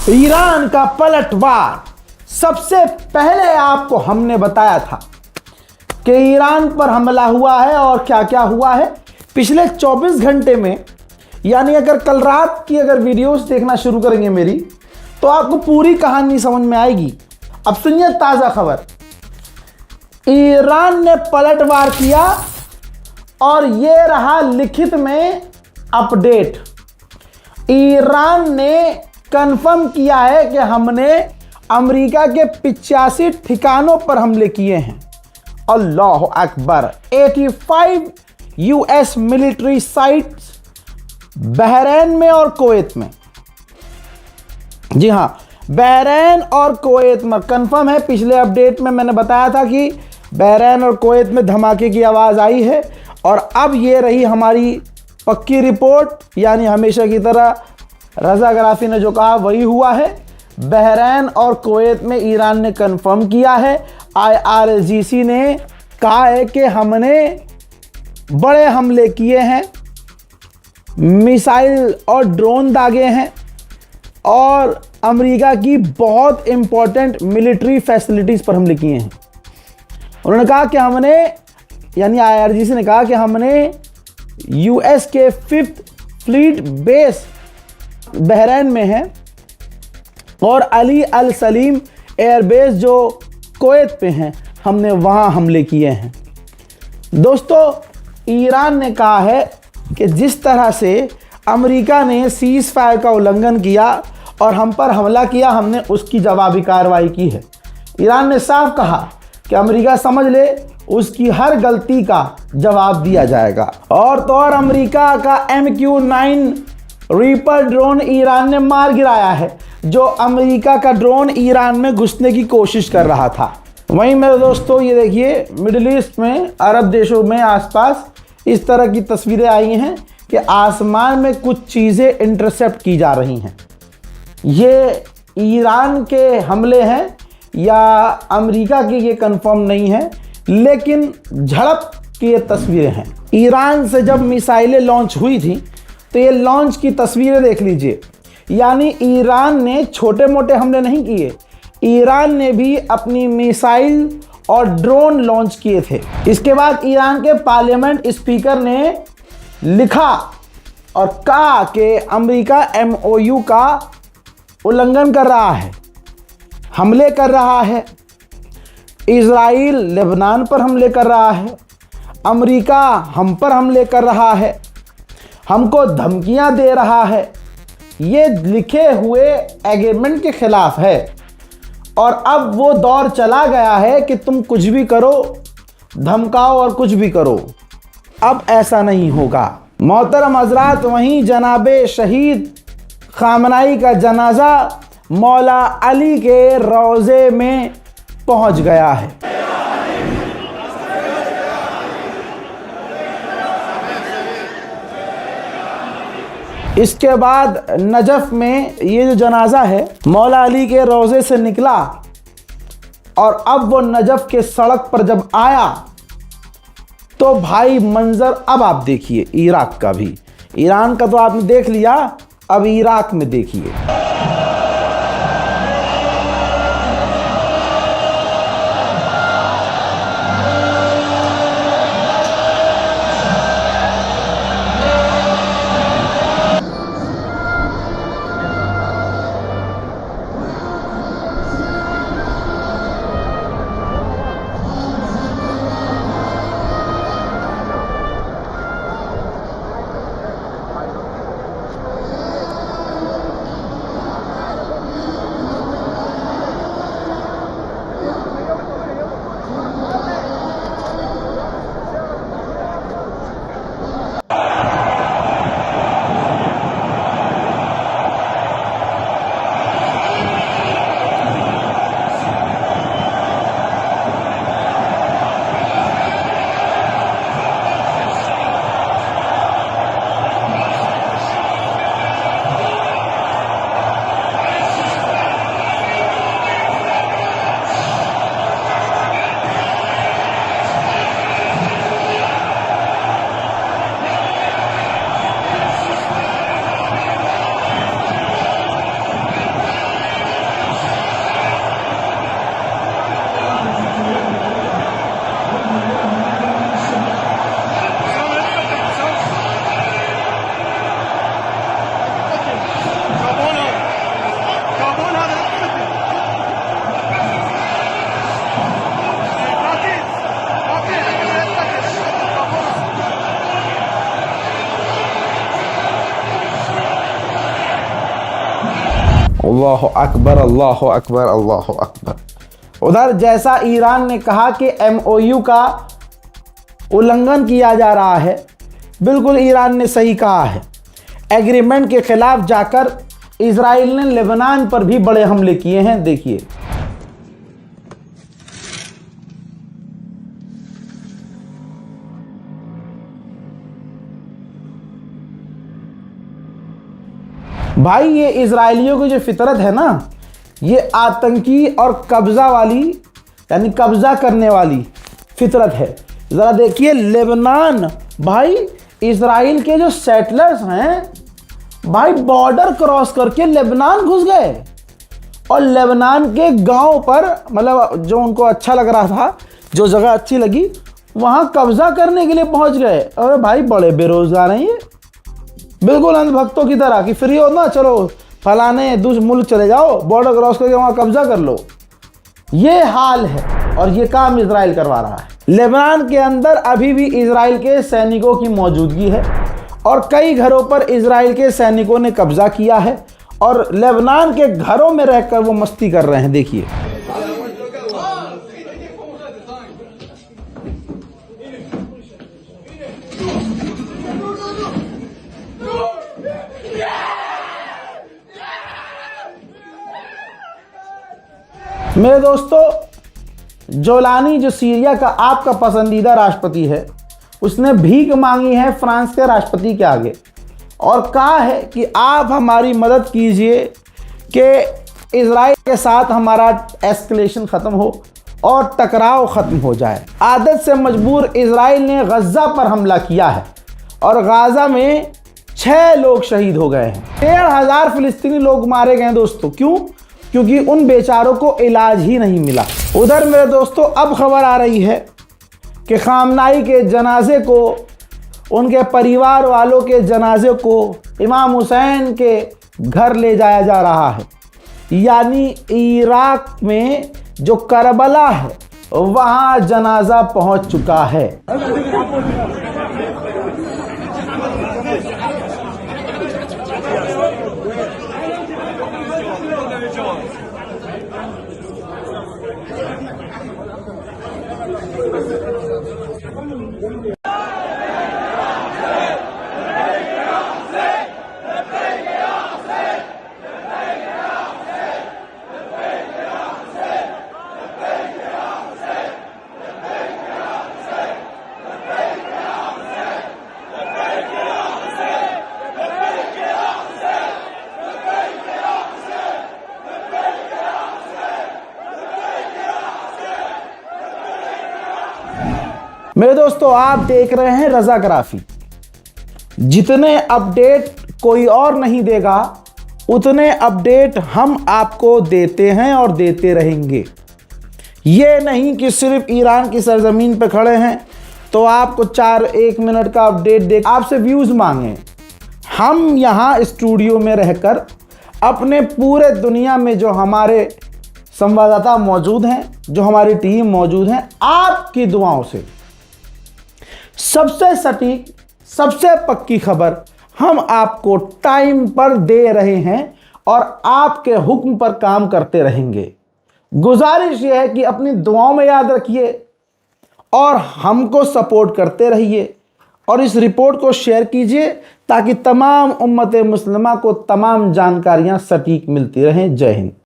Iran का पलटवार। सबसे पहले आपको हमने बताया था कि ईरान पर हमला हुआ है और क्या क्या हुआ है पिछले 24 घंटे में। यानी अगर कल रात की अगर वीडियोस देखना शुरू करेंगे मेरी, तो आपको पूरी कहानी समझ में आएगी। अब सुनिए ताज़ा खबर। ईरान ने पलटवार किया और ये रहा लिखित में अपडेट। ईरान ने कंफर्म किया है कि हमने अमेरिका के 85 ठिकानों पर हमले किए हैं। अल्लाह अकबर। 85 यूएस मिलिट्री साइट्स बहरीन में और कुवैत में। जी हां, बहरीन और कुवैत में कंफर्म है। पिछले अपडेट में मैंने बताया था कि बहरीन और कुवैत में धमाके की आवाज़ आई है और अब ये रही हमारी पक्की रिपोर्ट। यानी हमेशा की तरह रज़ा गराफी ने जो कहा वही हुआ है। बहरीन और कुवैत में ईरान ने कंफर्म किया है। IRGC ने कहा है कि हमने बड़े हमले किए हैं, मिसाइल और ड्रोन दागे हैं और अमेरिका की बहुत इंपॉर्टेंट मिलिट्री फैसिलिटीज़ पर हमले किए हैं। उन्होंने कहा कि हमने, यानी IRGC ने कहा कि हमने US के 5th फ्लीट बेस बहरीन में है और अली अल सलीम एयरबेस जो कुवैत पे हैं, हमने वहाँ हमले किए हैं। दोस्तों, ईरान ने कहा है कि जिस तरह से अमेरिका ने सीज़ फायर का उल्लंघन किया और हम पर हमला किया, हमने उसकी जवाबी कार्रवाई की है। ईरान ने साफ कहा कि अमेरिका समझ ले उसकी हर गलती का जवाब दिया जाएगा। और तो और अमेरिका का MQ-9 रीपर ड्रोन ईरान ने मार गिराया है, जो अमेरिका का ड्रोन ईरान में घुसने की कोशिश कर रहा था। वहीं मेरे दोस्तों, ये देखिए मिडिल ईस्ट में, अरब देशों में आसपास इस तरह की तस्वीरें आई हैं कि आसमान में कुछ चीज़ें इंटरसेप्ट की जा रही हैं। ये ईरान के हमले हैं या अमेरिका की, ये कंफर्म नहीं है, लेकिन झड़प की ये तस्वीरें हैं। ईरान से जब मिसाइलें लॉन्च हुई थी तो ये लॉन्च की तस्वीरें देख लीजिए। यानी ईरान ने छोटे मोटे हमले नहीं किए, ईरान ने भी अपनी मिसाइल और ड्रोन लॉन्च किए थे। इसके बाद ईरान के पार्लियामेंट स्पीकर ने लिखा और कहा कि अमेरिका MOU का उल्लंघन कर रहा है, हमले कर रहा है। इजराइल लेबनान पर हमले कर रहा है, अमेरिका हम पर हमले कर रहा है, हमको धमकियां दे रहा है। ये लिखे हुए एग्रीमेंट के खिलाफ है और अब वो दौर चला गया है कि तुम कुछ भी करो, धमकाओ और कुछ भी करो। अब ऐसा नहीं होगा। मोहतरम हजरात, वहीं जनाबे शहीद खामनाई का जनाजा मौला अली के रोज़े में पहुंच गया है। इसके बाद नजफ में ये जो जनाजा है मौला अली के रोज़े से निकला और अब वो नजफ के सड़क पर जब आया तो भाई मंजर अब आप देखिए इराक का भी। ईरान का तो आपने देख लिया, अब इराक में देखिए। अल्लाह अकबर, अल्लाह अकबर, अल्लाह अकबर। उधर जैसा ईरान ने कहा कि MOU का उल्लंघन किया जा रहा है, बिल्कुल ईरान ने सही कहा है। एग्रीमेंट के खिलाफ जाकर इजराइल ने लेबनान पर भी बड़े हमले किए हैं। देखिए, भाई ये इजराइलियों की जो फितरत है ना, ये आतंकी और कब्जा वाली, यानी कब्जा करने वाली फितरत है। ज़रा देखिए लेबनान, भाई इजराइल के जो सेटलर्स हैं भाई बॉर्डर क्रॉस करके लेबनान घुस गए और लेबनान के गांव पर, मतलब जो उनको अच्छा लग रहा था, जो जगह अच्छी लगी, वहां कब्जा करने के लिए पहुंच गए। अरे भाई बड़े बेरोजगार हैं ये, बिल्कुल अंधभक्तों की तरह कि फ्री हो ना, चलो फलाने दूसरे मुल्क चले जाओ, बॉर्डर क्रॉस करके वहां कब्जा कर लो। ये हाल है और ये काम इजराइल करवा रहा है। लेबनान के अंदर अभी भी इजराइल के सैनिकों की मौजूदगी है और कई घरों पर इजराइल के सैनिकों ने कब्जा किया है और लेबनान के घरों में रहकर वो मस्ती कर रहे हैं। देखिए, मेरे दोस्तों, जोलानी जो सीरिया का आपका पसंदीदा राष्ट्रपति है, उसने भीख मांगी है फ्रांस के राष्ट्रपति के आगे और कहा है कि आप हमारी मदद कीजिए कि इजराइल के साथ हमारा एस्केलेशन ख़त्म हो और टकराव ख़त्म हो जाए। आदत से मजबूर इजराइल ने गज़ा पर हमला किया है और गाज़ा में 6 लोग शहीद हो गए हैं। 1,500 फ़िलिस्तीनी लोग मारे गए हैं दोस्तों। क्यों? क्योंकि उन बेचारों को इलाज ही नहीं मिला। उधर मेरे दोस्तों अब खबर आ रही है कि खामनाई के जनाजे को, उनके परिवार वालों के जनाजे को इमाम हुसैन के घर ले जाया जा रहा है। यानी इराक में जो करबला है वहाँ जनाजा पहुँच चुका है। मेरे दोस्तों, आप देख रहे हैं रज़ाग्राफी। जितने अपडेट कोई और नहीं देगा, उतने अपडेट हम आपको देते हैं और देते रहेंगे। ये नहीं कि सिर्फ ईरान की सरजमीन पे खड़े हैं तो आपको 1 मिनट का अपडेट दे, आपसे व्यूज़ मांगे। हम यहाँ स्टूडियो में रहकर अपने पूरे दुनिया में जो हमारे संवाददाता मौजूद हैं, जो हमारी टीम मौजूद हैं, आपकी दुआओं से सबसे सटीक, सबसे पक्की खबर हम आपको टाइम पर दे रहे हैं और आपके हुक्म पर काम करते रहेंगे। गुजारिश यह है कि अपनी दुआओं में याद रखिए और हमको सपोर्ट करते रहिए और इस रिपोर्ट को शेयर कीजिए ताकि तमाम उम्मत मुस्लिमा को तमाम जानकारियां सटीक मिलती रहें। जय हिंद।